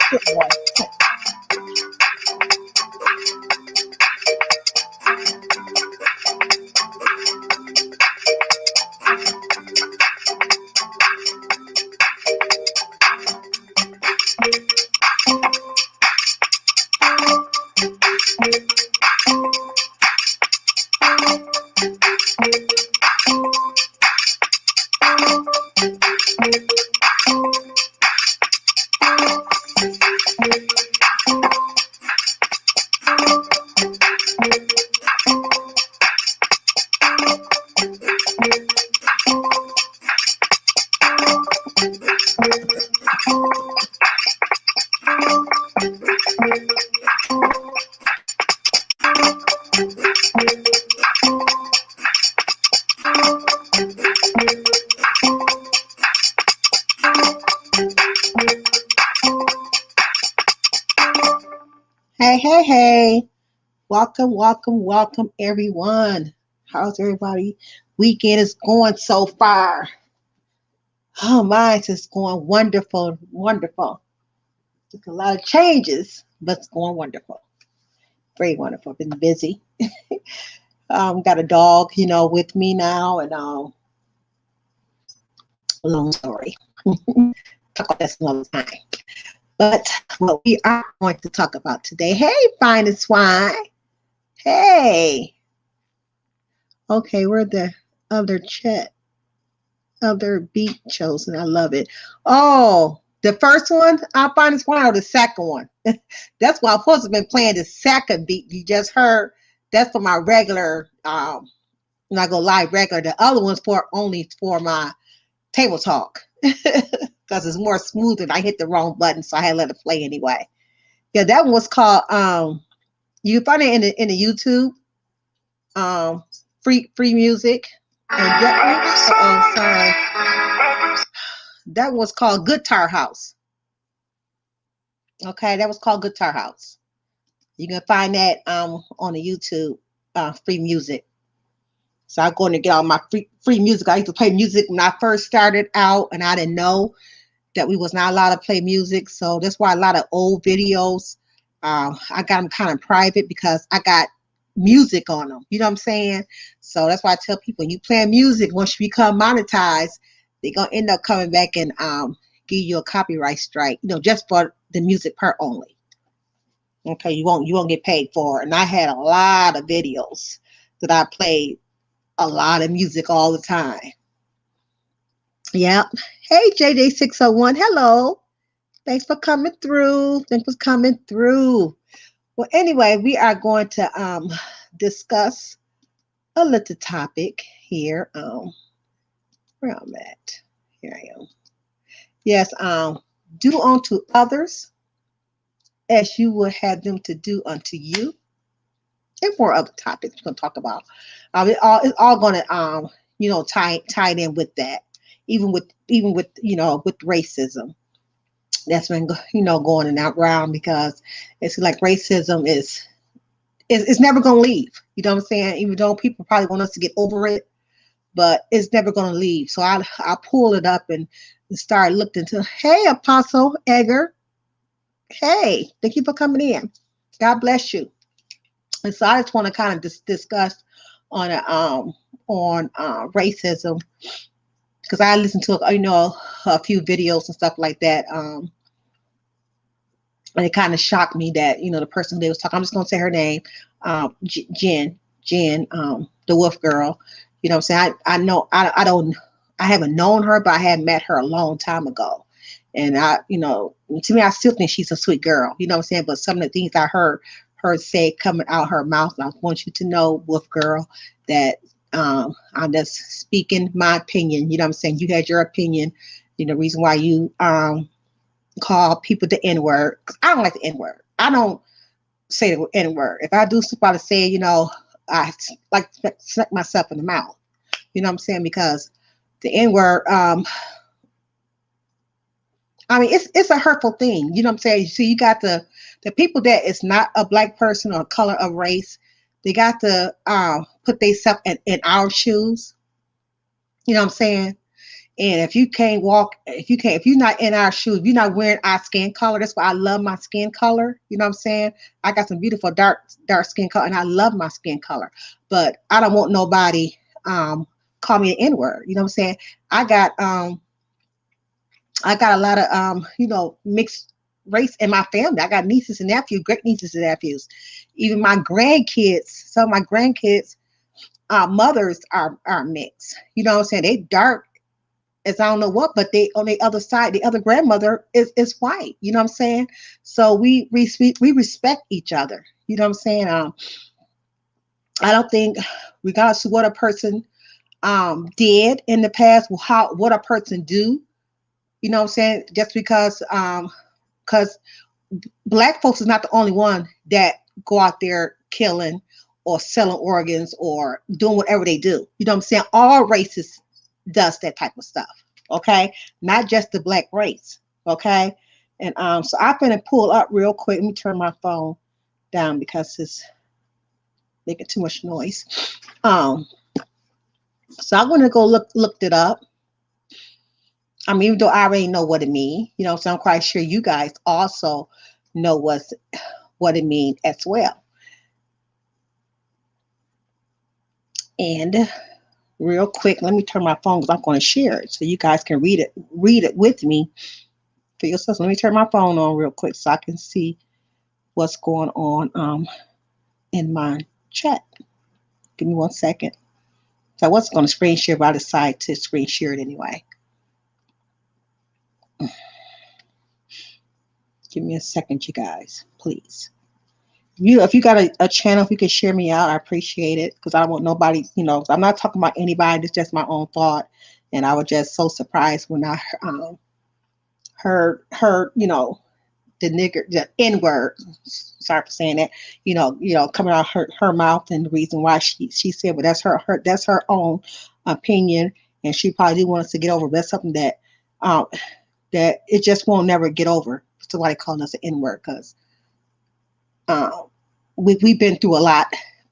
Good boy. Hey, hey, hey. Welcome, welcome, welcome, everyone. How's everybody? Weekend is going so far. Oh, mine's just going wonderful, wonderful. There's a lot of changes, but it's going wonderful. Very wonderful. Been busy. Got a dog, with me now, and long story. Talk about this another time. But what we are going to talk about today. Hey, finest swine. Hey. Okay, we're the other chat, other beat chosen. I love it. Oh, the first one, I find this one or the second one. That's why I'm supposed to have been playing the second beat you just heard. That's for my regular, when I go live regular. The other one's only for my table talk because it's more smooth and I hit the wrong button, so I had to let it play anyway. Yeah, that one was called. You can find it in the YouTube. Free music. And sorry. That was called Guitar House. Okay, that was called Guitar House. You can find that on the YouTube, free music. So I'm going to get all my free music. I used to play music when I first started out, and I didn't know that we was not allowed to play music. So that's why a lot of old videos, I got them kind of private because I got music on them. You know what I'm saying? So that's why I tell people, when you play music, once you become monetized, they're gonna end up coming back and give you a copyright strike. Just for the music part only. Okay, you won't get paid for it. And I had a lot of videos that I played a lot of music all the time. Yeah. Hey, JJ601. Hello. Thanks for coming through. Well, anyway, we are going to discuss a little topic here. Where I'm at. Here I am. Yes, do unto others as you would have them to do unto you. And more other topics we're going to talk about. It's all going to tie in with that. Even with with racism. That's been going and out around, because it's like racism is it's never going to leave. You know what I'm saying? Even though people probably want us to get over it, but it's never going to leave. So I'll pull it up and start looking into. Hey, Apostle Edgar. Hey, thank you for coming in. God bless you. And so I just want to kind of discuss on racism, because I listened to a few videos and stuff like that. And it kind of shocked me that the person they was talking. I'm just gonna say her name, Jen, the Wolf girl. You know what I'm saying? I haven't known her, but I had met her a long time ago. And to me, I still think she's a sweet girl. You know what I'm saying? But some of the things I heard her say coming out her mouth, and I want you to know, Wolf girl, that I'm just speaking my opinion. You know what I'm saying? You had your opinion. Reason why you call people the N-word. I don't like the N-word. I don't say the N-word. If I do somebody say, I like to smack myself in the mouth. You know what I'm saying? Because the N-word, it's a hurtful thing. You know what I'm saying? So you got the people that is not a black person or color of race. They got to put themselves in our shoes. You know what I'm saying? And if you can't walk, if you're not in our shoes, if you're not wearing our skin color, that's why I love my skin color. You know what I'm saying? I got some beautiful dark skin color, and I love my skin color. But I don't want nobody call me an N word. You know what I'm saying? I got um I got a lot of mixed race in my family. I got nieces and nephews, great nieces and nephews. Even my grandkids, some of my grandkids, mothers are mixed. You know what I'm saying? They dark as I don't know what, but they on the other side, the other grandmother is white. You know what I'm saying? So we respect each other. You know what I'm saying? I don't think, regardless of what a person did in the past, how what a person do. You know what I'm saying? Just because black folks is not the only one that go out there killing or selling organs or doing whatever they do. You know what I'm saying? All races does that type of stuff. Okay, not just the black race. Okay, and so I'm gonna pull up real quick. Let me turn my phone down because it's making too much noise. Um, so I'm gonna go looked it up. I mean, even though I already know what it means, so I'm quite sure you guys also know what it means as well. And real quick, let me turn my phone because I'm going to share it so you guys can read it with me for yourself. So let me turn my phone on real quick so I can see what's going on in my chat. Give me 1 second. So I wasn't going to screen share, but I decided to screen share it anyway. Give me a second, you guys, please. If you got a channel, if you could share me out, I appreciate it because I don't want nobody, I'm not talking about anybody. It's just my own thought. And I was just so surprised when I heard, the N word. Sorry for saying that. Coming out her mouth, and the reason why she said, well, that's her own opinion, and she probably didn't want us to get over. But that's something that it just won't never get over. Somebody calling us an N word because we've been through a lot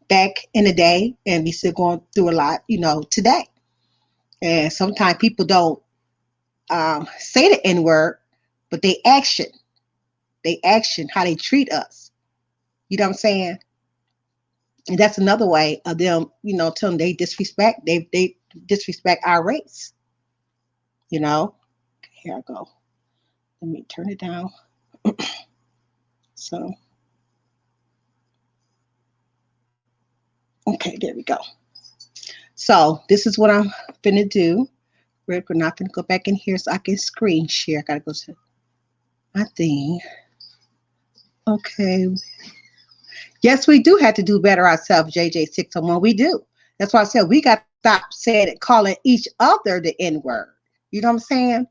back in the day, and we still going through a lot, today. And sometimes people don't say the N word, but they action, how they treat us. You know what I'm saying? And that's another way of them, telling they disrespect our race. Here I go. Let me turn it down. So, okay, there we go. So this is what I'm gonna do. We're not gonna go back in here so I can screen share. I gotta go to my thing. Okay. Yes, we do have to do better ourselves, JJ601. We do. That's why I said we got to stop saying it, calling each other the N word. You know what I'm saying?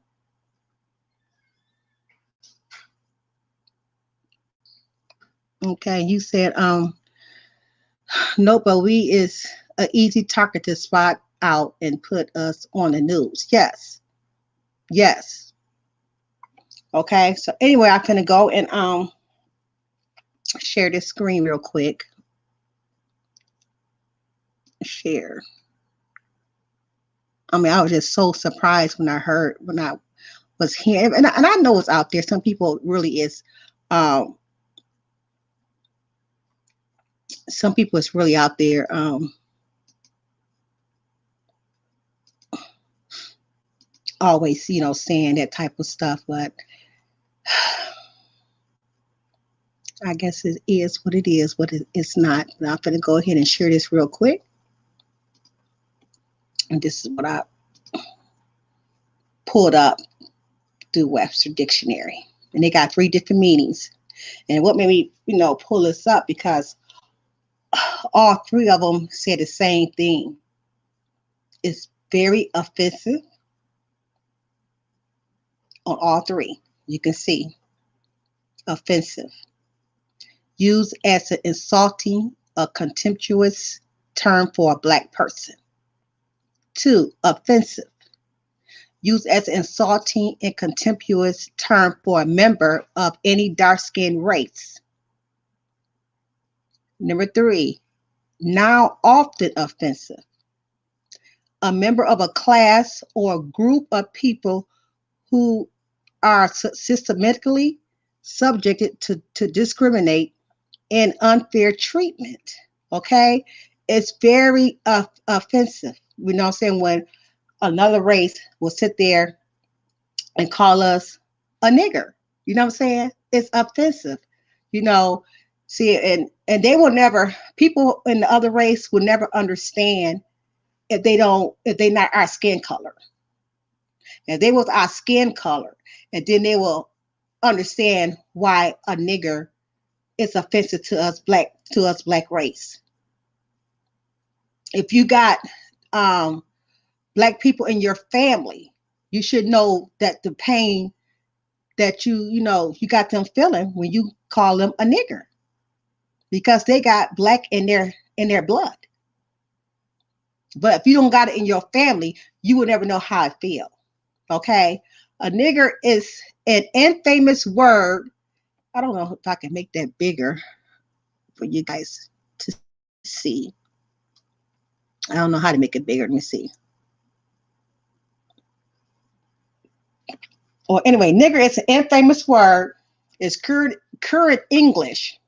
Okay, you said no, but we is an easy target to spot out and put us on the news. Yes. Yes. Okay. So anyway, I'm gonna go and share this screen real quick. Share. I mean, I was just so surprised when I was here, and I know it's out there. Some people really is, um, some people is really out there, always, saying that type of stuff. But I guess it is what it is, it's not. But I'm gonna go ahead and share this real quick, and this is what I pulled up through Webster Dictionary, and they got 3 different meanings. And what made me, pull this up because all 3 of them say the same thing. It's very offensive on all 3. You can see offensive, used as an insulting, a contemptuous term for a black person. 2, offensive, used as an insulting and contemptuous term for a member of any dark-skinned race. Number 3, now often offensive, a member of a class or group of people who are systematically subjected to discriminate and unfair treatment. Okay? It's very offensive. You know what I'm saying? When another race will sit there and call us a nigger. You know what I'm saying? It's offensive. You know, see, and they will never, people in the other race will never understand if they not our skin color. If they was our skin color, and then they will understand why a nigger is offensive to us black race. If you got um, black people in your family, you should know that the pain that you got them feeling when you call them a nigger because they got black in their blood. But if you don't got it in your family, you will never know how it feels. Okay, a nigger is an infamous word. I don't know if I can make that bigger for you guys to see. I don't know how to make it bigger. Let me see. Or anyway, nigger is an infamous word. It's current English.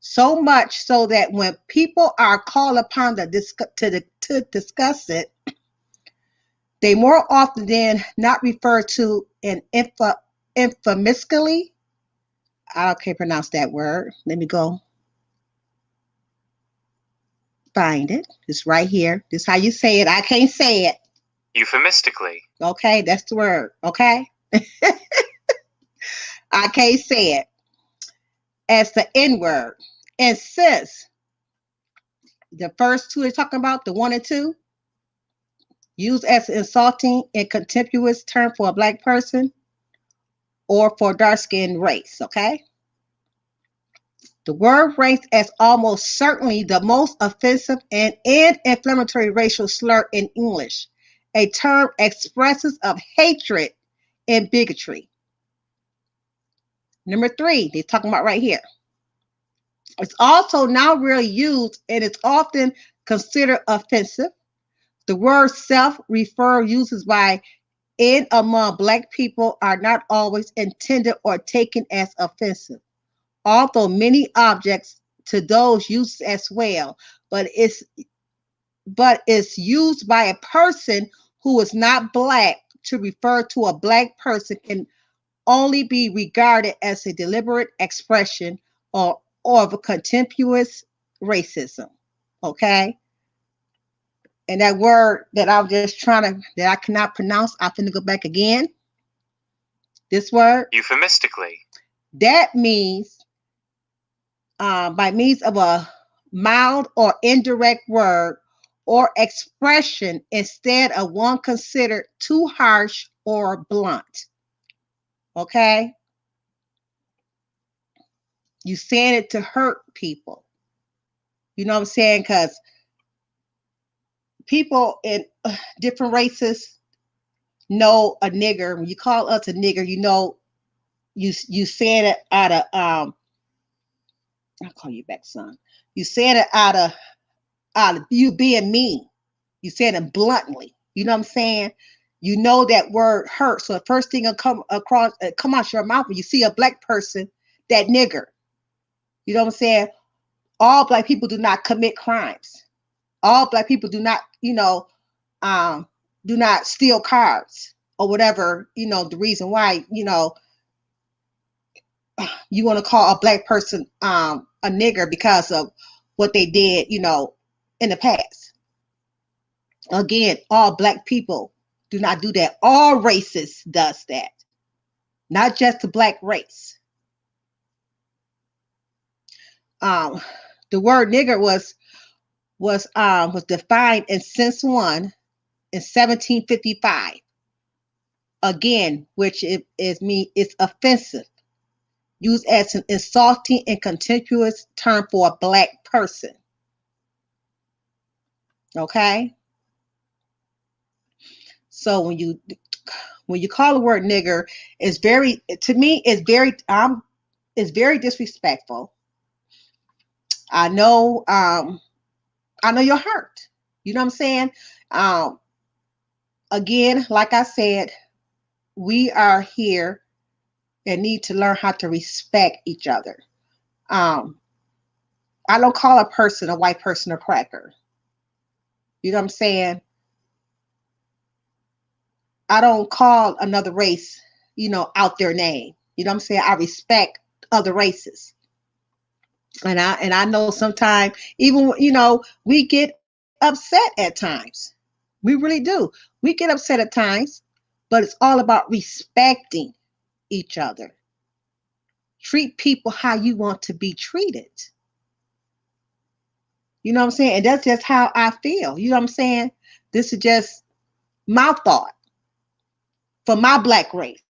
So much so that when people are called upon to discuss it, they more often than not refer to an infamously. I can't pronounce that word. Let me go find it. It's right here. This is how you say it. I can't say it. Euphemistically. Okay, that's the word. Okay, I can't say it as the N word. And since the first two are talking about, the one and two, used as an insulting and contemptuous term for a black person or for dark skinned race. Okay, the word ranks as almost certainly the most offensive and inflammatory racial slur in English, a term expressive of hatred and bigotry. Number three, they're talking about right here. It's also now rarely used and it's often considered offensive. The word self refer uses by and among black people are not always intended or taken as offensive, although many objects to those used as well, but it's used by a person who is not black to refer to a black person can only be regarded as a deliberate expression or of a contemptuous racism. Okay? And that word that I'm just that I cannot pronounce, I'm going to go back again. This word. Euphemistically. That means by means of a mild or indirect word or expression instead of one considered too harsh or blunt. Okay? You saying it to hurt people. You know what I'm saying? Because people in different races know a nigger. When you call us a nigger, you know you saying it out of I'll call you back, son. You saying it out of you being mean. You said it bluntly. You know what I'm saying? You know that word hurt. So the first thing will come out your mouth when you see a black person, that nigger. You know what I'm saying? All black people do not commit crimes. All black people do not, do not steal cars or whatever, the reason why, you want to call a black person a nigger because of what they did, in the past. Again, all black people do not do that. All races does that, not just the black race. Um, the word nigger was defined in Sense One in 1755. Again, which it's offensive, used as an insulting and contemptuous term for a black person. Okay, so when you call the word nigger, it's very to me it's very disrespectful. I know I know you're hurt. You know what I'm saying? again, like I said, we are here and need to learn how to respect each other. Um, I don't call a person a white person a cracker. You know what I'm saying? I don't call another race, out their name. You know what I'm saying? I respect other races. And I know sometimes even we get upset at times. We really do. We get upset at times, but it's all about respecting each other. Treat people how you want to be treated. You know what I'm saying? And that's just how I feel. You know what I'm saying? This is just my thought for my black race.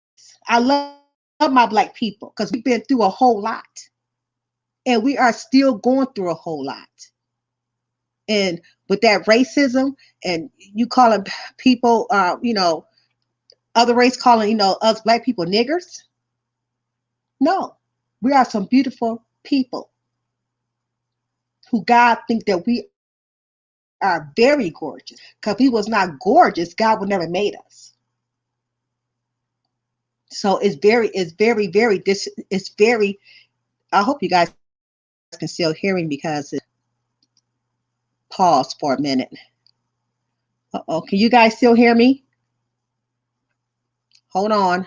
I love my black people because we've been through a whole lot. And we are still going through a whole lot. And with that racism, and you calling people, other race calling, us black people niggers. No, we are some beautiful people who God think that we are very gorgeous. Because if we was not gorgeous, God would never made us. So it's very. I hope you guys can still hear me because it paused for a minute. Uh-oh, can you guys still hear me? Hold on.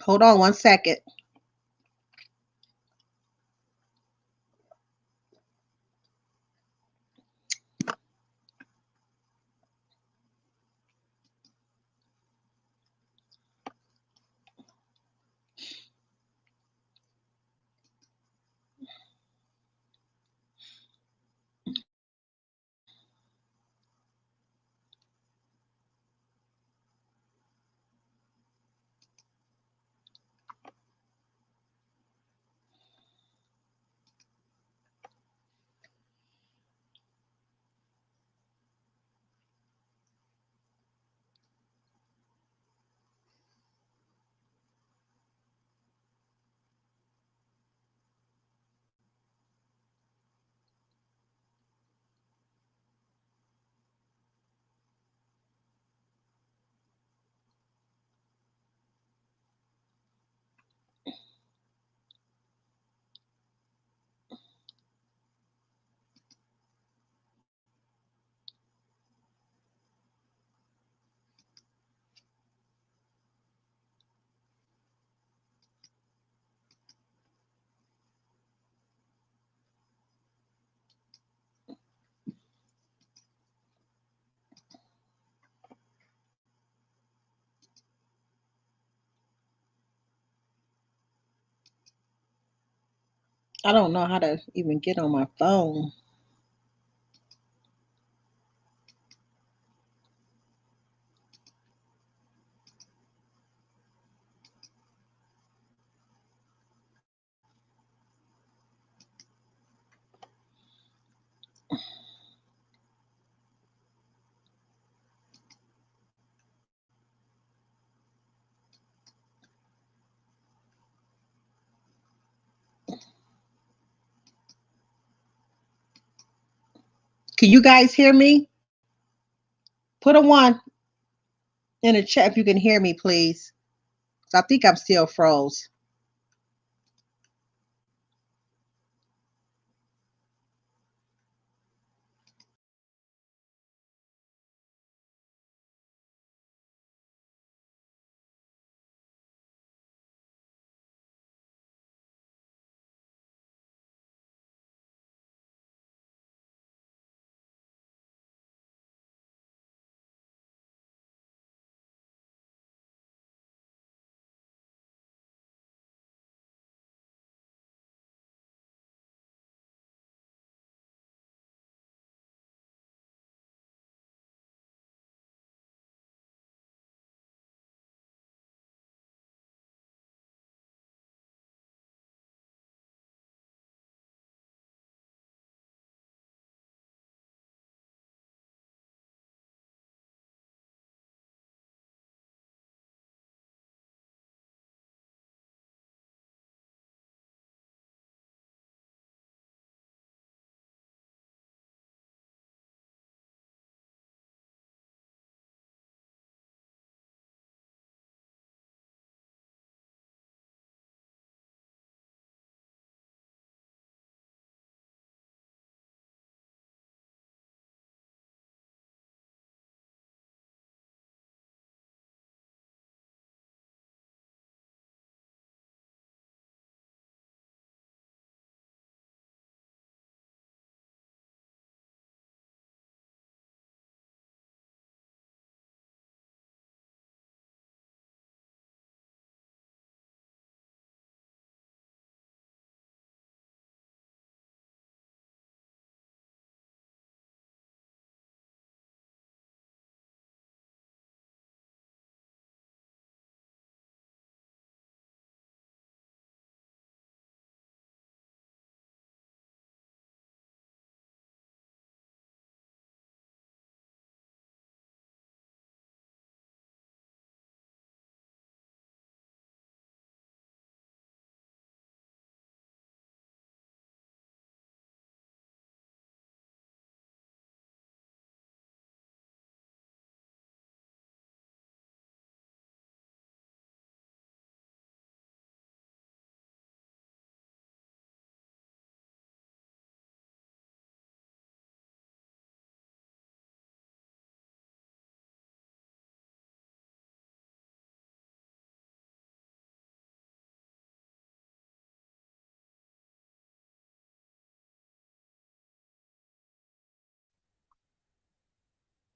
Hold on 1 second. I don't know how to even get on my phone. Can you guys hear me? Put a one in the chat if you can hear me, please. 'Cause I think I'm still froze.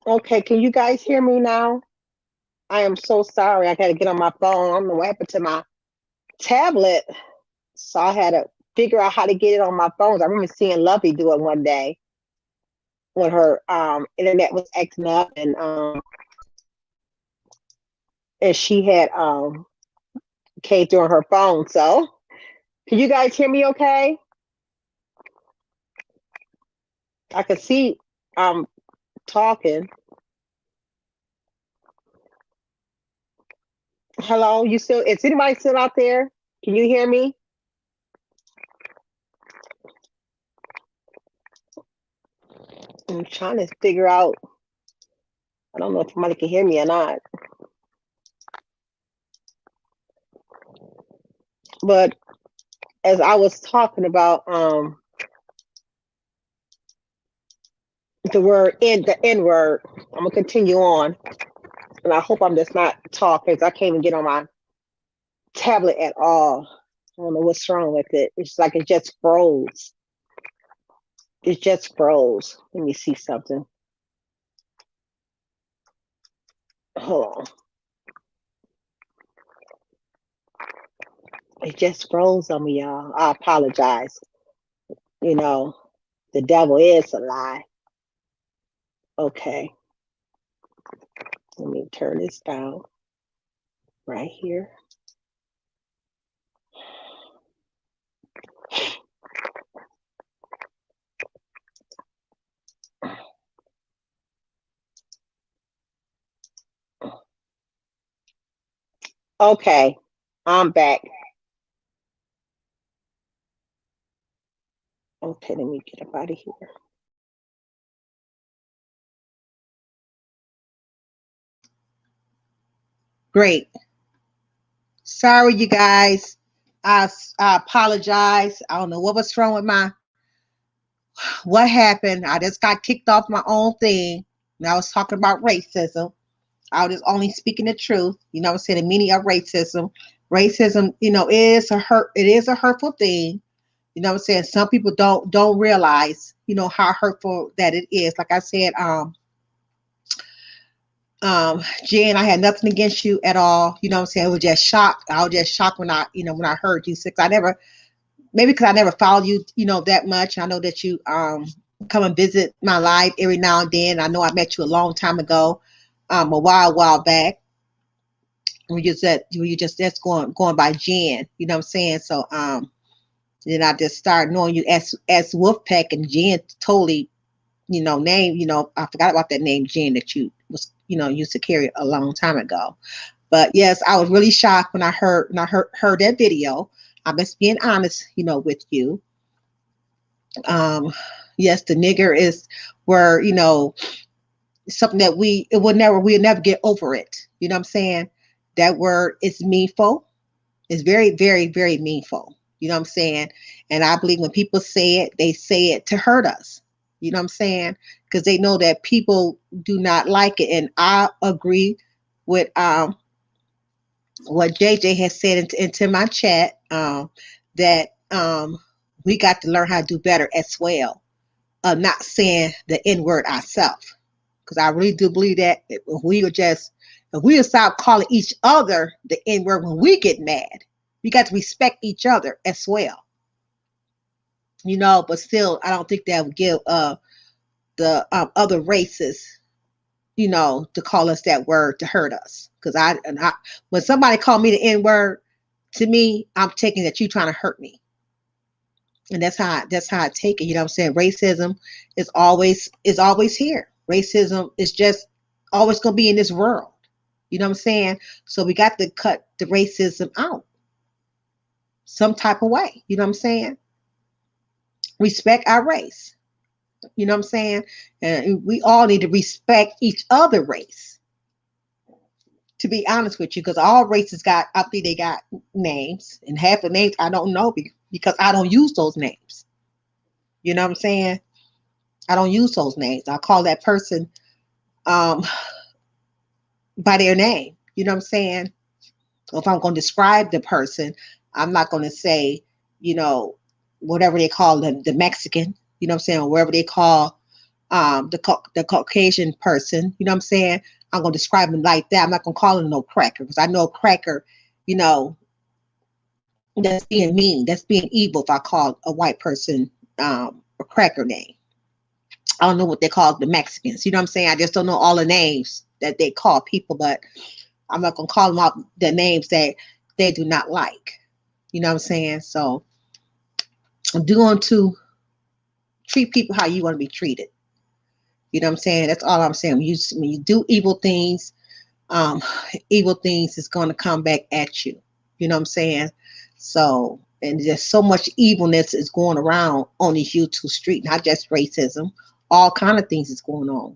Okay, can you guys hear me now? I am so sorry. I got to get on my phone. I don't know what happened to my tablet. So I had to figure out how to get it on my phone. I remember seeing Lovey do it one day when her internet was acting up and she had came through on her phone. So can you guys hear me okay? I can see I'm talking. Hello, you still is anybody still out there? Can you hear me? I'm trying to figure out. I don't know if somebody can hear me or not. But as I was talking about the N word, I'm gonna continue on. And I hope I'm just not talking because I can't even get on my tablet at all. I don't know what's wrong with it. It's like it just froze. It just froze. Let me see something. Hold on. It just froze on me, y'all. I apologize. You know, the devil is a lie. Okay. Let me turn this down right here. Okay. I'm back. Okay, let me get up out of here. Great. Sorry, you guys. I apologize. I don't know what was wrong with what happened. I just got kicked off my own thing. And I was talking about racism. I was just only speaking the truth. You know, I'm saying the meaning of racism. Racism, is a hurt. It is a hurtful thing. You know, what I'm saying some people don't realize, how hurtful that it is. Like I said, Jen, I had nothing against you at all. You know, what I'm saying I was just shocked. I was just shocked when I heard you. Six. I never maybe because I never followed you, that much. I know that you come and visit my life every now and then. I know I met you a long time ago, a while back. When you just that's going by Jen, you know what I'm saying? So then I just started knowing you as Wolfpack and Jen totally, name, I forgot about that name Jen that you was, used to carry a long time ago. But yes, I was really shocked when I heard that video. I'm just being honest, with you. Um, yes, the nigger is where something that we'll never get over it. You know what I'm saying? That word is meaningful. It's very, very, very meaningful. You know what I'm saying? And I believe when people say it, they say it to hurt us. You know what I'm saying? Because they know that people do not like it. And I agree with what JJ has said into my chat, that we got to learn how to do better as well. Not saying the N word ourselves. Because I really do believe that if we would stop calling each other the N word when we get mad, we got to respect each other as well. But still, I don't think that would give the other races, to call us that word to hurt us. Because when somebody called me the N word, to me, I'm taking that you trying to hurt me, and that's how I take it. You know what I'm saying? Racism is always here. Racism is just always gonna be in this world. You know what I'm saying? So we got to cut the racism out some type of way. You know what I'm saying? Respect our race. You know what I'm saying? And we all need to respect each other race. To be honest with you, because all races I think they got names, and half the names I don't know because I don't use those names. You know what I'm saying? I don't use those names. I call that person um, by their name. You know what I'm saying? If I'm going to describe the person, I'm not going to say, you know, whatever they call them, the Mexican, you know what I'm saying, or whatever they call, the Caucasian person. You know what I'm saying? I'm gonna describe him like that. I'm not gonna call him no cracker because I know cracker, you know, that's being mean. That's being evil. If I call a white person a cracker name, I don't know what they call the Mexicans. You know what I'm saying? I just don't know all the names that they call people, but I'm not gonna call them out the names that they do not like. You know what I'm saying? So I'm doing to treat people how you want to be treated. You know what I'm saying? That's all I'm saying. When you do um, evil things is going to come back at you. You know what I'm saying? So, and there's so much evilness is going around on this YouTube street, not just racism, all kind of things is going on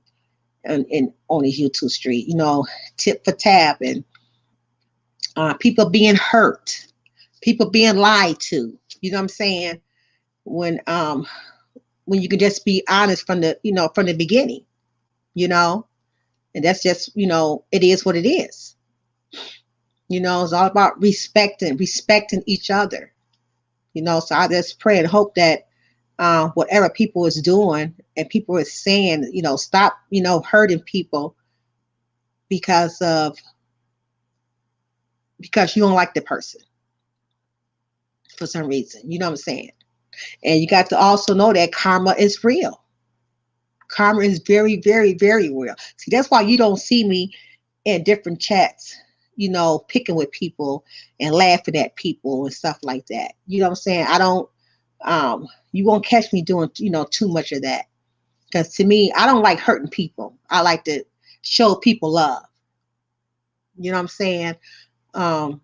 and on this YouTube street. You know, tip for tab and people being hurt, people being lied to. You know what I'm saying? When um when you can just be honest from the beginning. You know, and that's just it is what it is. It's all about respecting each other. So I just pray and hope that whatever people is doing and people is saying, stop, hurting people because of because you don't like the person for some reason. You know what I'm saying? And you got to also know that karma is real. Karma is very, very, very real. See, that's why you don't see me in different chats, picking with people and laughing at people and stuff like that. You know what I'm saying? I don't you won't catch me doing, too much of that. Because to me, I don't like hurting people. I like to show people love. You know what I'm saying? Um,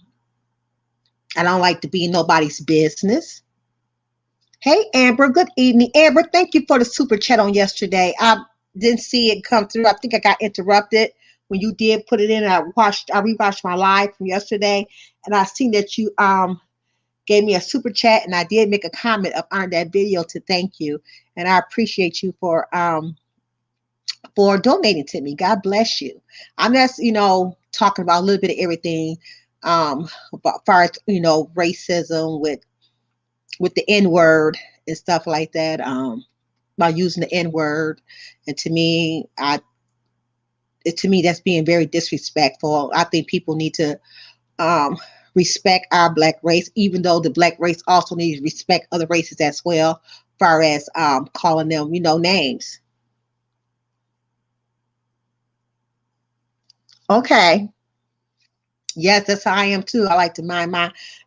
I don't like to be in nobody's business. Hey, Amber, good evening. Amber, thank you for the super chat on yesterday. I didn't see it come through. I think I got interrupted when you did put it in. I rewatched my live from yesterday, and I seen that you gave me a super chat, and I did make a comment up on that video to thank you, and I appreciate you for donating to me. God bless you. I'm just talking about a little bit of everything, about far as racism with the N word and stuff like that. By using the N word, and to me that's being very disrespectful. I think people need to um, respect our black race, even though the black race also needs to respect other races as well, far as calling them, names. Okay. Yes, that's how I am too. I like to mind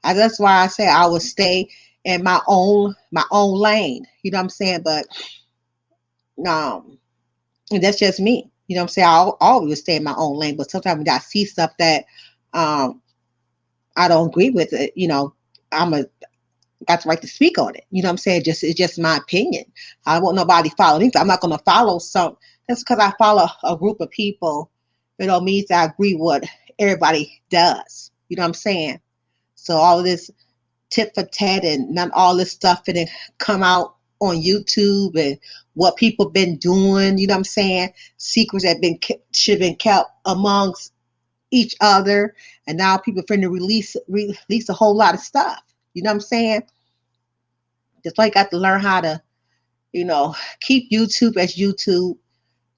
that's why I say I will stay in my own lane. You know what I'm saying? But um, and that's just me. You know what I'm saying? I'll always stay in my own lane. But sometimes when I see stuff that um I don't agree with it, I'm a got the right to speak on it. You know what I'm saying? It's just my opinion. I don't want nobody following anything. I'm not gonna follow some just because I follow a group of people, means that I agree with what everybody does. You know what I'm saying? So all of this tit for tat and none all this stuff and come out on YouTube and what people been doing, you know what I'm saying? Secrets that should have been kept amongst each other, and now people finna release a whole lot of stuff. You know what I'm saying? Just like got to learn how to, keep YouTube as YouTube.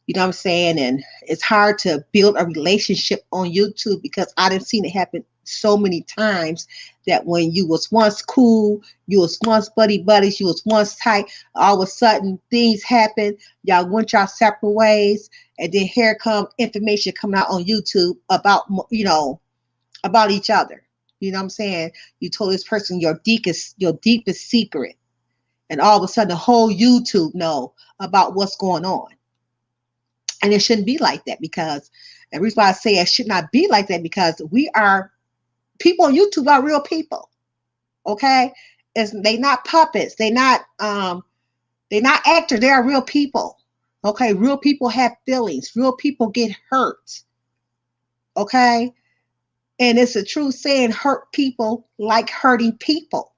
You know what I'm saying? And it's hard to build a relationship on YouTube because I done seen it happen so many times that when you was once cool, you was once buddy buddies, you was once tight, all of a sudden things happen, y'all went y'all separate ways, and then here come information coming out on YouTube about each other. You know what I'm saying? You told this person your deepest secret, and all of a sudden the whole YouTube know about what's going on. And it shouldn't be like that because the reason why I say it should not be like that because we are people on YouTube are real people. Okay? They not puppets. They not actors, they are real people. Okay, real people have feelings, real people get hurt. Okay? And it's a true saying, hurt people like hurting people.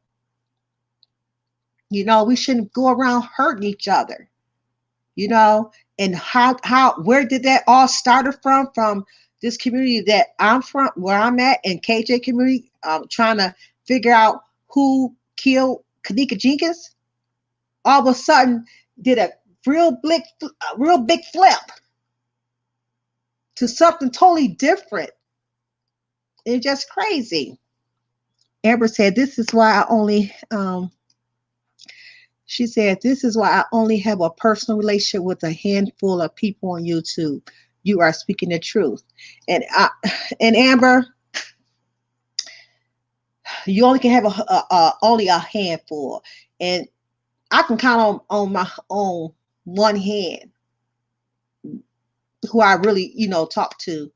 We shouldn't go around hurting each other. you know, and where did that all started from this community that I'm from, where I'm at in KJ community, trying to figure out who killed Kanika Jenkins. All of a sudden, did a real big flip to something totally different. It's just crazy. Amber said, "This is why I only." She said, "This is why I only have a personal relationship with a handful of people on YouTube. You are speaking the truth." And Amber, you only can have only a handful, and I can count on my own one hand who I really talk to.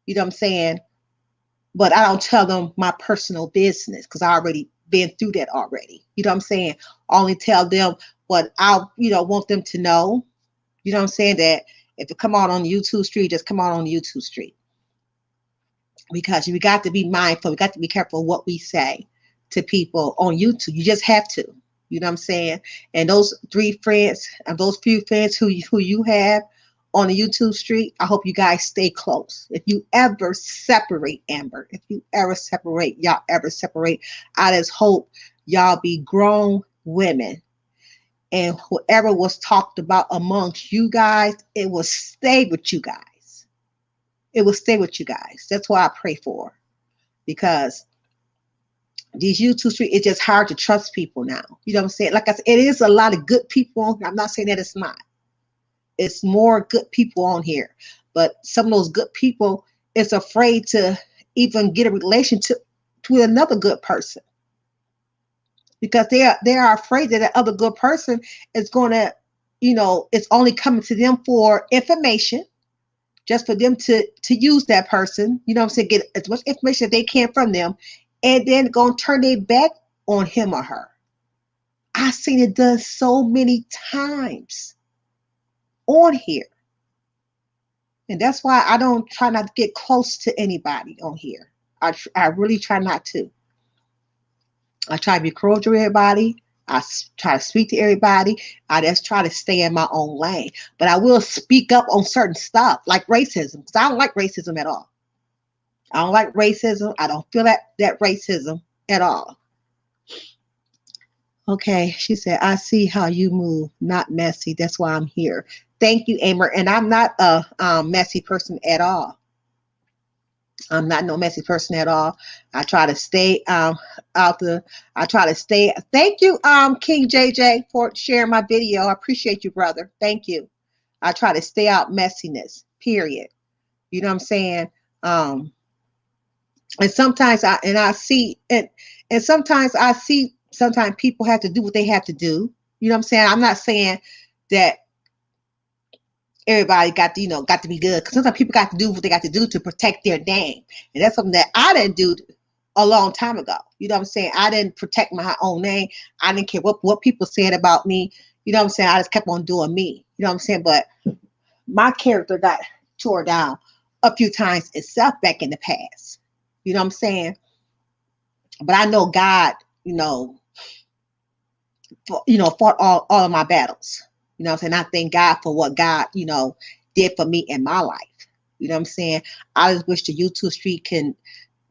You know what I'm saying? But I don't tell them my personal business because I already been through that already. You know what I'm saying? I only tell them what I want them to know. You know what I'm saying? That if it come out on YouTube street, just come out on YouTube street. Because we got to be mindful. We got to be careful what we say to people on YouTube. You just have to. You know what I'm saying? And those three friends and those few friends who you have on the YouTube street, I hope you guys stay close. If you ever separate, Amber, if you ever separate, y'all ever separate, I just hope y'all be grown women. And whoever was talked about amongst you guys, it will stay with you guys. It will stay with you guys. That's what I pray for. Because these YouTube street, it's just hard to trust people now. You know what I'm saying? Like I said, it is a lot of good people on here. I'm not saying that it's not. It's more good people on here. But some of those good people is afraid to even get a relationship with another good person. Because they are afraid that other good person is going to, it's only coming to them for information, just for them to use that person, you know what I'm saying, get as much information as they can from them, and then going to turn their back on him or her. I've seen it done so many times on here. And that's why I don't try not to get close to anybody on here. I really try not to. I try to be cordial to everybody. Try to speak to everybody. I just try to stay in my own lane. But I will speak up on certain stuff, like racism, because I don't like racism at all. I don't like racism. I don't feel that racism at all. Okay, she said, I see how you move, not messy. That's why I'm here. Thank you, Amber. And I'm not a messy person at all. I'm not no messy person at all. I try to stay out the. I try to stay. Thank you, King JJ, for sharing my video. I appreciate you, brother. Thank you. I try to stay out messiness. Period. You know what I'm saying? And sometimes I see and sometimes I see sometimes people have to do what they have to do. You know what I'm saying? I'm not saying that everybody got to be good, because sometimes people got to do what they got to do to protect their name, and that's something that I didn't do a long time ago. You know what I'm saying? I didn't protect my own name. I didn't care what people said about me. You know what I'm saying? I just kept on doing me. You know what I'm saying? But my character got tore down a few times itself back in the past. You know what I'm saying? But I know God, fought all of my battles. You know what I'm saying? I thank God for what God, did for me in my life. You know what I'm saying? I just wish the YouTube street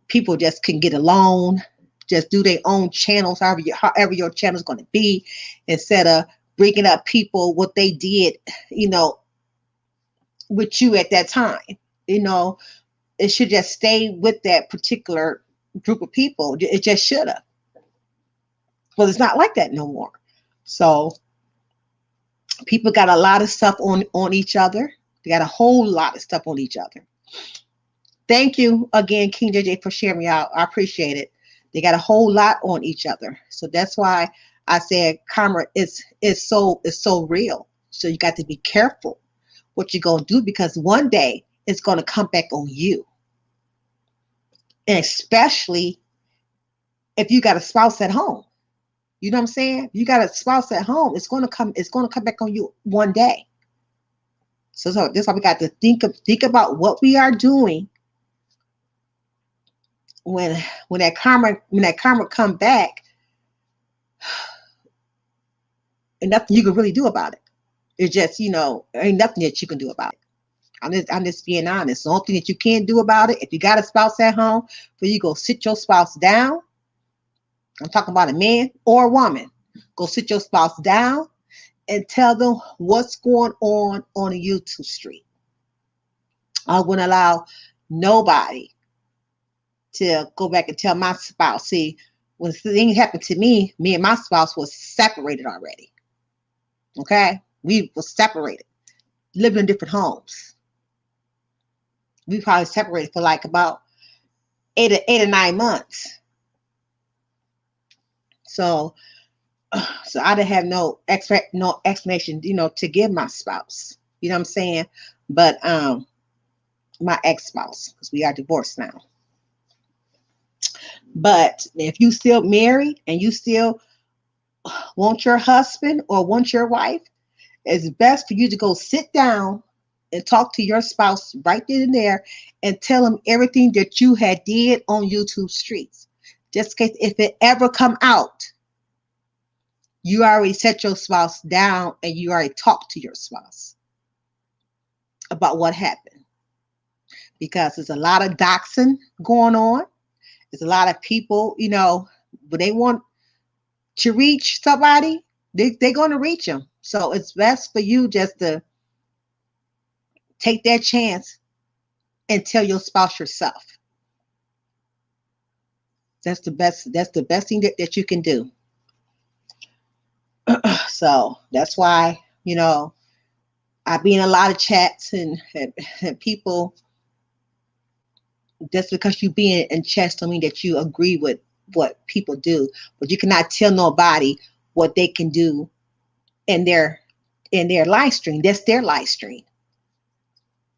people just can get along, just do their own channels, however your channel is going to be, instead of bringing up people, what they did, with you at that time. It should just stay with that particular group of people. It just should have. Well, it's not like that no more. So people got a lot of stuff on each other. They got a whole lot of stuff on each other. Thank you again, King JJ, for sharing me out. I appreciate it. They got a whole lot on each other. So that's why I said karma is so real. So you got to be careful what you're going to do, because one day it's going to come back on you. And especially if you got a spouse at home. You know what I'm saying? You got a spouse at home, it's going to come back on you one day. So that's why we got to think about what we are doing when that karma come back, and nothing you can really do about it. It's just, ain't nothing that you can do about it. I'm just being honest. The only thing that you can do about it, if you got a spouse at home, for you go sit your spouse down. I'm talking about a man or a woman. Go sit your spouse down and tell them what's going on the YouTube street. I wouldn't allow nobody to go back and tell my spouse. See, when things happened to me, me and my spouse was separated already. Okay, we were separated, living in different homes. We probably separated for like about 8 or 9 months. So, so I didn't have no explanation, to give my spouse. You know what I'm saying? But my ex spouse, because we are divorced now. But if you still married and you still want your husband or want your wife, it's best for you to go sit down and talk to your spouse right then and there and tell them everything that you had did on YouTube streets. Just in case if it ever come out, you already set your spouse down and you already talked to your spouse about what happened. Because there's a lot of doxing going on. There's a lot of people, when they want to reach somebody, they're going to reach them. So it's best for you just to take that chance and tell your spouse yourself. That's the best thing that you can do. So that's why, I be in a lot of chats and people, just because you be in chats don't mean that you agree with what people do. But you cannot tell nobody what they can do in their live stream. That's their live stream.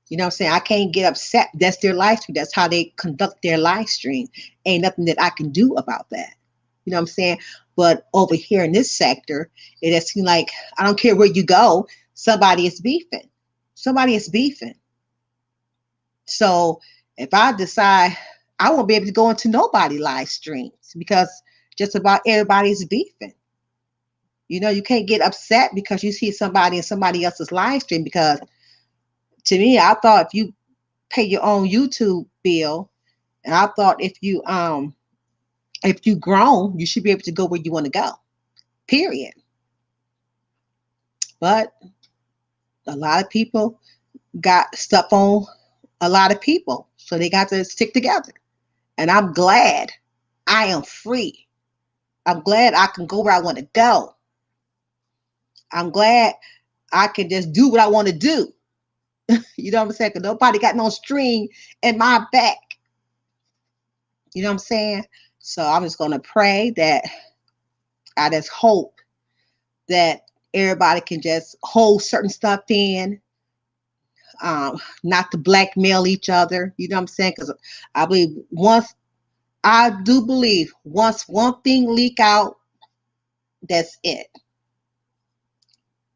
You know what I'm saying? I can't get upset. That's their live stream. That's how they conduct their live stream. Ain't nothing that I can do about that. You know what I'm saying? But over here in this sector, it just seems like I don't care where you go, somebody is beefing. Somebody is beefing. So if I decide I won't be able to go into nobody live streams because just about everybody is beefing. You can't get upset because you see somebody in somebody else's live stream because to me, I thought if you pay your own YouTube bill, and I thought if you grown, you should be able to go where you want to go. Period. But a lot of people got stuff on a lot of people, so they got to stick together. And I'm glad I am free. I'm glad I can go where I want to go. I'm glad I can just do what I want to do. You know what I'm saying? Because nobody got no string in my back. You know what I'm saying? So I'm just going to pray that I just hope that everybody can just hold certain stuff in, not to blackmail each other. You know what I'm saying? Because I do believe once one thing leak out, that's it.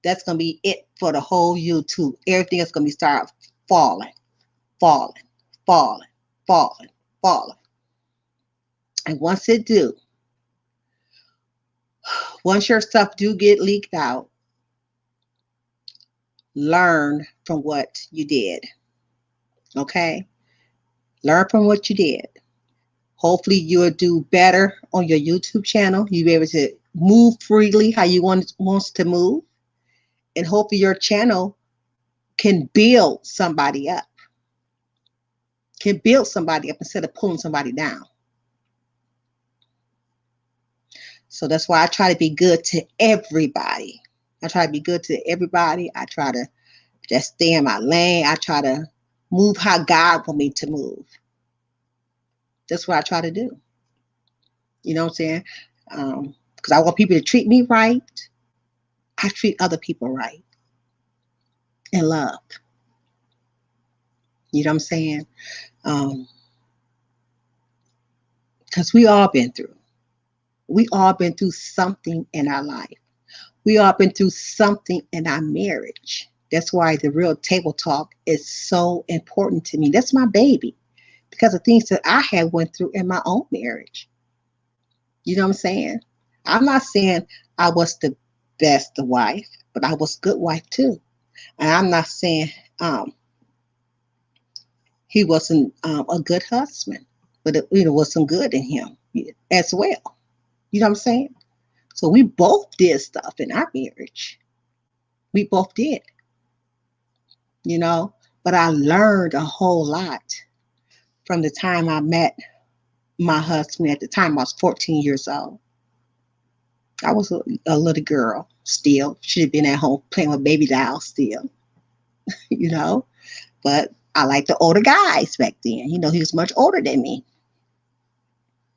That's going to be it for the whole YouTube. Everything is going to be start falling, falling, falling, falling, falling. And once it do, once your stuff do get leaked out, learn from what you did. Okay? Learn from what you did. Hopefully you'll do better on your YouTube channel. You'll be able to move freely how you wants to move. And hopefully your channel can build somebody up. Can build somebody up instead of pulling somebody down. So that's why I try to be good to everybody. I try to be good to everybody. I try to just stay in my lane. I try to move how God wants me to move. That's what I try to do. You know what I'm saying? Because I want people to treat me right. I treat other people right and love. You know what I'm saying? Because we all been through. We all been through something in our life. We all been through something in our marriage. That's why the real table talk is so important to me. That's my baby. Because of things that I had went through in my own marriage. You know what I'm saying? I'm not saying I was the best wife, but I was a good wife too. And I'm not saying he wasn't a good husband, but it was some good in him as well. You know what I'm saying? So we both did stuff in our marriage. We both did, you know. But I learned a whole lot from the time I met my husband. At the time, I was 14 years old. I was a little girl still. Should have been at home playing with baby dolls still, you know. But I liked the older guys back then. You know, he was much older than me,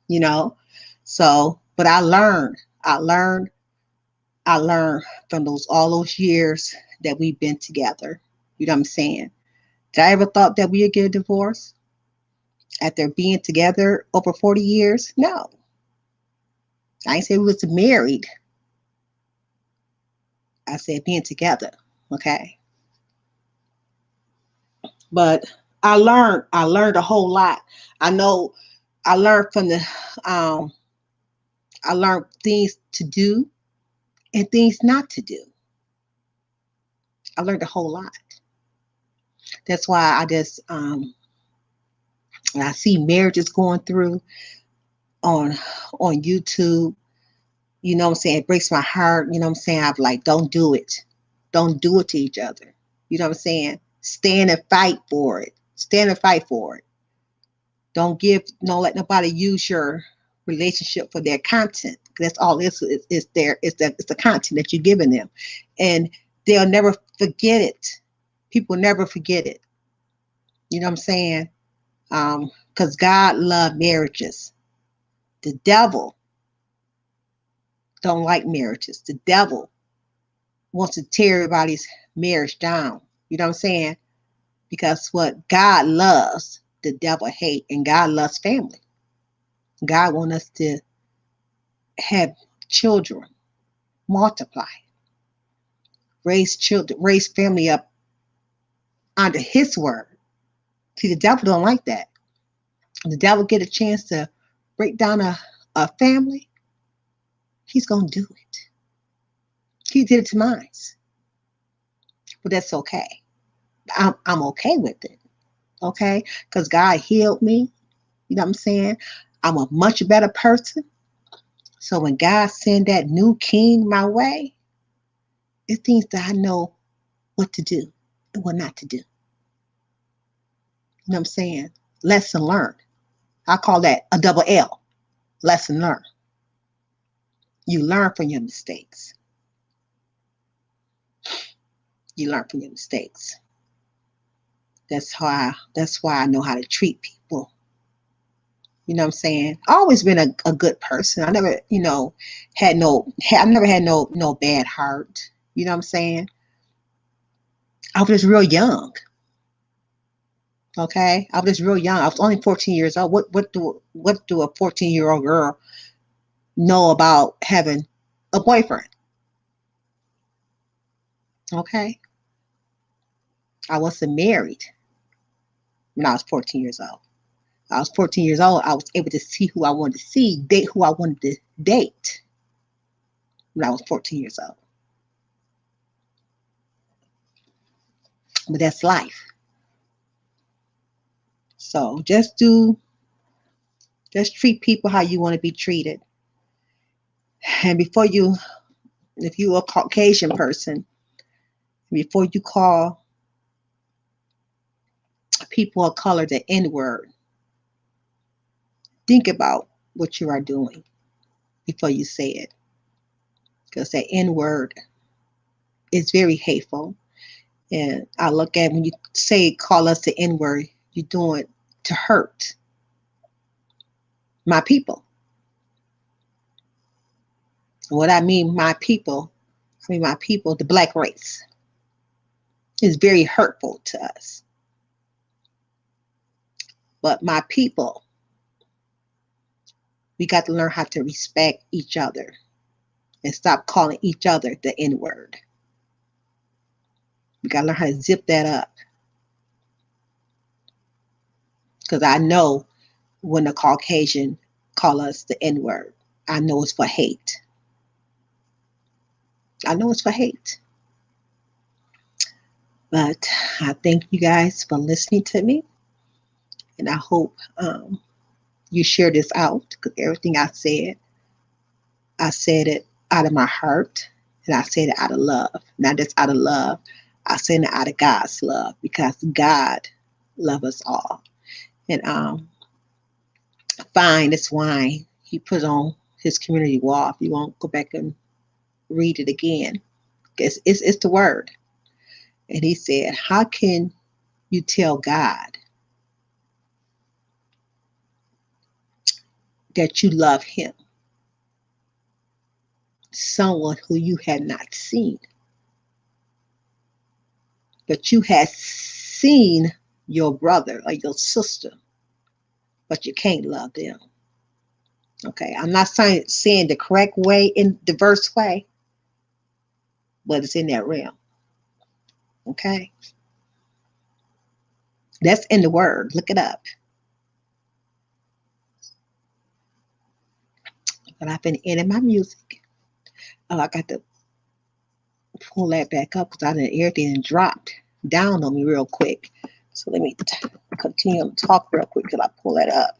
you know. So, but I learned, I learned from those all those years that we've been together. You know what I'm saying? Did I ever thought that we'd get a divorce after being together over 40 years? No. I ain't say we was married. I said being together. Okay. But I learned a whole lot. I know I learned from the um I learned things to do and things not to do. I learned a whole lot. That's why I just when I see marriages going through on YouTube, you know what I'm saying, it breaks my heart, you know what I'm saying? I'm like, don't do it. Don't do it to each other. You know what I'm saying? Stand and fight for it. Stand and fight for it. Don't let nobody use your relationship for their content. That's all is there is that it's the content that you're giving them. And they'll never forget it. People never forget it. You know what I'm saying? Because God loved marriages. The devil don't like marriages. The devil wants to tear everybody's marriage down. You know what I'm saying? Because what God loves, the devil hate, and God loves family. God wants us to have children, multiply, raise children, raise family up under His word. See, the devil don't like that. When the devil get a chance to break down a family, he's gonna do it. He did it to mine, but that's okay. I'm okay with it. Okay, because God healed me. You know what I'm saying? I'm a much better person. So when God send that new king my way, it means that I know what to do and what not to do. You know what I'm saying? Lesson learned. I call that a double L. Lesson learned. You learn from your mistakes. You learn from your mistakes. That's why I know how to treat people. You know what I'm saying? I always been a good person. I never, I never had no bad heart. You know what I'm saying? I was just real young. Okay, I was just real young. I was only 14 years old. What do a 14-year-old girl know about having a boyfriend? Okay, I wasn't married when I was 14 years old. I was 14 years old. I was able to see who I wanted to see, date who I wanted to date when I was 14 years old. But that's life. So just treat people how you want to be treated. And if you're a Caucasian person, before you call people of color the N word, think about what you are doing before you say it. Because that N word is very hateful. And I look at when you say call us the N word, you're doing it to hurt my people. And what I mean, my people, the black race, is very hurtful to us. But my people, we got to learn how to respect each other and stop calling each other the N word. We got to learn how to zip that up. Because I know when a Caucasian call us the N word, I know it's for hate. I know it's for hate. But I thank you guys for listening to me. And I hope you share this out because everything I said it out of my heart. And I said it out of love, not just out of love. I said it out of God's love because God loves us all. And fine, that's why he put on his community wall. If you won't go back and read it again, it's the word. And he said, how can you tell God that you love him, someone who you had not seen, but you had seen your brother or your sister, but you can't love them? Okay, I'm not saying the correct way, in the verse way, but it's in that realm. Okay, that's in the word. Look it up. But I've been in my music. Oh, I got to pull that back up because I didn't everything dropped down on me real quick. So let me continue to talk real quick till I pull that up.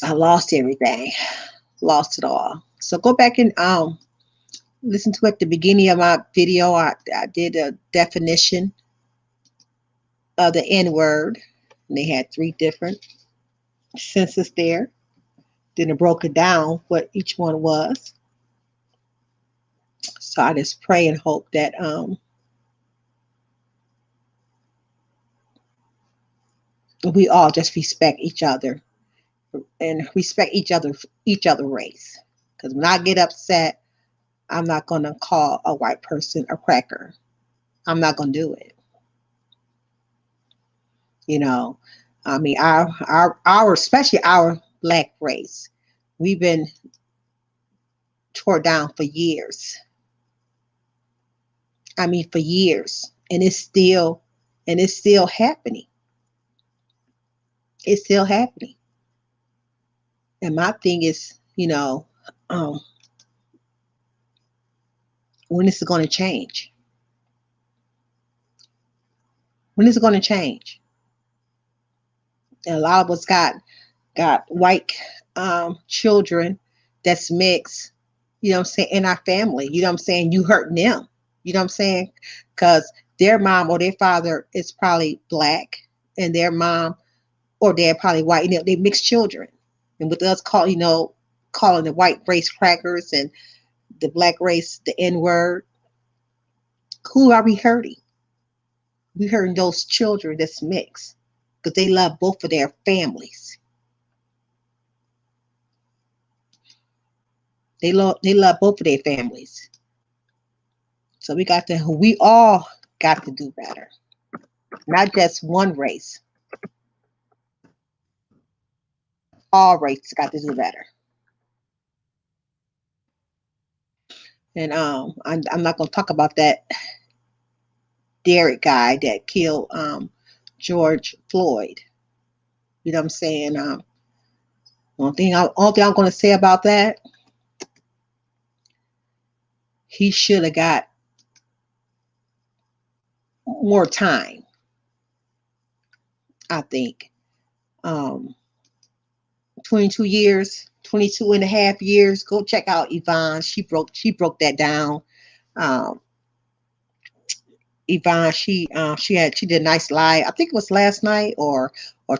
I lost everything, lost it all. So go back and listen to at the beginning of my video. I did a definition of the N word, and they had 3 different senses there. Then it broke it down what each one was. So I just pray and hope that we all just respect each other and respect each other race. Because when I get upset, I'm not gonna call a white person a cracker. I'm not gonna do it. You know, I mean, our especially our black race, we've been tore down for years. I mean, for years, and it's still happening. It's still happening. And my thing is, um, when is it going to change? When is it going to change? And a lot of us got white children that's mixed, what I'm saying, in our family. You know what I'm saying? You hurting them. You know what I'm saying? Because their mom or their father is probably black and their mom or dad probably white. They mixed children. And with us calling the white race crackers and the black race the N word, who are we hurting? We hurting those children that's mixed because they love both of their families. They love both of their families. So we all got to do better. Not just one race. All races got to do better. And I'm not gonna talk about that Derek guy that killed George Floyd. You know what I'm saying? Only thing I'm gonna say about that, he should have got more time. I think. 22 years, 22 and a half years. Go check out Yvonne. She broke that down. Um, Yvonne, she did a nice live. I think it was last night or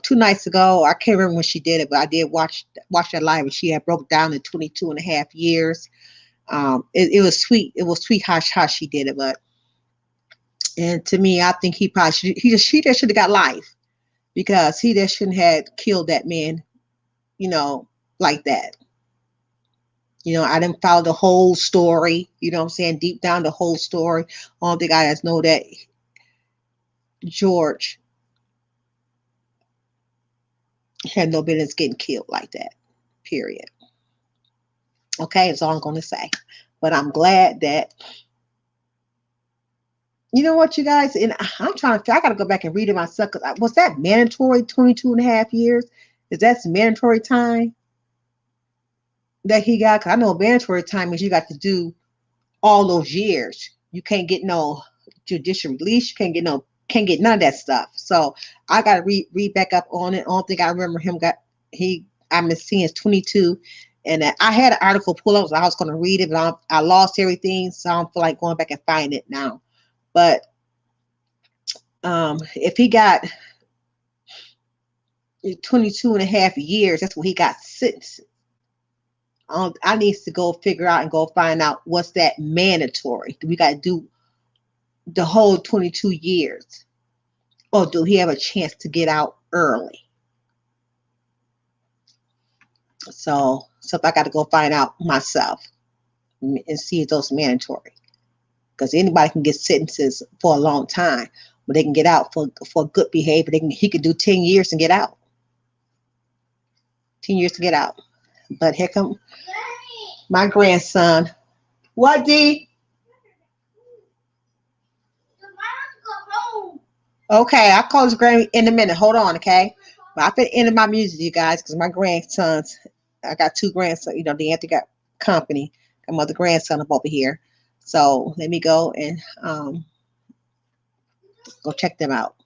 2 nights ago. I can't remember when she did it, but I did watch that live, and she had broke down in 22 and a half years. It was sweet. It was sweet how she did it, but and to me, I think he probably she just should have got life because he just shouldn't have killed that man, you know, like that. I didn't follow the whole story. You know what I'm saying? Deep down the whole story. All the guys know that George had no business getting killed like that. Period. Okay, that's all I'm gonna say. But I'm glad that you know what, you guys, and I'm trying to I gotta go back and read it myself because was that mandatory 22 and a half years? Is that mandatory time that he got? Cause I know mandatory time is you got to do all those years. You can't get no judicial release. You can't get none of that stuff. So I gotta read back up on it. I don't think I remember him got he I'm seeing is 22 And I had an article pull up, so I was going to read it, but I lost everything, so I don't feel like going back and find it now. But if he got 22 and a half years, that's what he got sentenced. I need to go figure out and go find out what's that mandatory. Do we got to do the whole 22 years? Or do he have a chance to get out early? So I got to go find out myself and see if those mandatory. Because anybody can get sentences for a long time, but they can get out for good behavior. He could do 10 years and get out. 10 years to get out. But here come my grandson. What, D? Okay, I'll call his granny in a minute. Hold on, okay? But I've been ending my music, you guys, because my grandsons, I got two grandsons, they have to got company. My mother grandson up over here. So let me go and go check them out.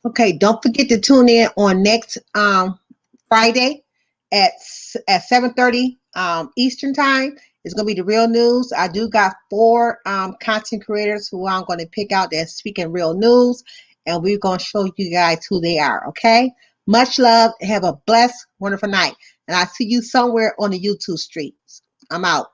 Okay, don't forget to tune in on next Friday at 7:30 Eastern time. It's gonna be the real news. I do got four content creators who I'm going to pick out that speaking real news, and we're gonna show you guys who they are. Okay, much love. Have a blessed, wonderful night, and I see you somewhere on the YouTube streets. I'm out.